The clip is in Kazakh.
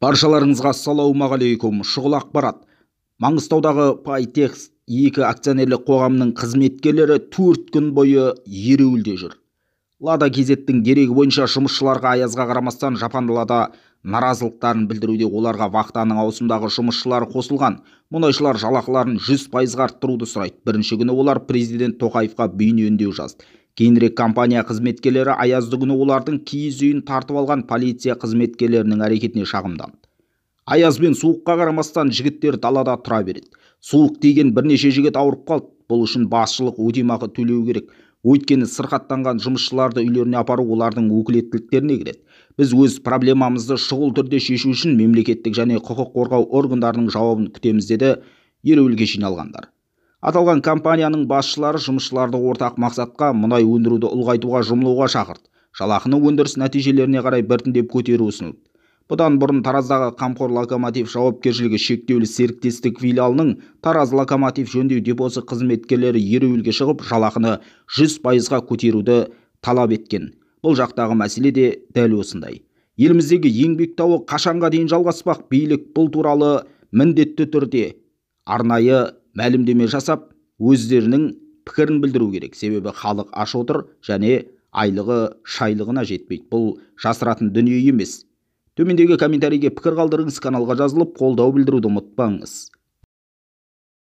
Баршаларыңызға ассалаумағалейкум. Шұғыл ақпарат. Маңғыстаудағы Пайтекс 2 акционерлік қоғамының қызметкерлері 4 күн бойы ереуілде жүр. Лада кезеттің дерегі бойынша жұмысшыларға аязға қарамастан жапандылада наразылықтарын білдіруде. Оларға вахтаның ауысымдағы жұмысшылары қосылған. Мұнайшылар жалақыларын 100% арттыруды сұрайды. Бірінші күні олар президент Тоқаевқа бейне үндеу жазды. Кейінірек компания қызметкерлері аязды күні олардың киіз үйін тартып алған полиция қызметкерлерінің әрекетіне шағымданды. Аяз бен суыққа қарамастан жігіттер далада тұра береді. Суық тиген бірнеше жігіт ауырып қалды. Бұл үшін басшылық өтемақы төлеу керек. Өйткені сырқаттанған жұмысшыларды үйлеріне апару олардың өкілеттіктеріне кіреді. Біз өз проблемамызды шұғыл түрде шешу үшін мемлекеттік және құқық қорғау органдарының жауабын күтеміз, деді ереуілге жиналғандар. Аталған компанияның басшылары жұмысшыларды ортақ мақсатқа, мұнай өндіруді ұлғайтуға жұмылуға шақырды. Жалақыны өндіріс нәтижелеріне қарай біртіндеп көтеру ұсынылды. Бұдан бұрын Тараздағы Қамқор локомотив жауапкершілігі шектеулі серіктестік филиалының Тараз локомотив жөндеу депосы қызметкерлері ереуілге шығып, жалақыны 100%-ға көтеруді талап еткен. Бұл жақтағы мәселе де дәл осындай. Еліміздегі еңбек дауы қашанға дейін жалғаспақ? Билік бұл туралы міндетті түрде арнайы мәлімдеме жасап, өздерінің пікірін білдіру керек. Себебі халық аш отыр және айлығы шайлығына жетпейді. Бұл жасыратын дүние емес. Төмендегі комментарийге пікір қалдырыңыз, каналға жазылып қолдау білдіруді ұмытпаңыз.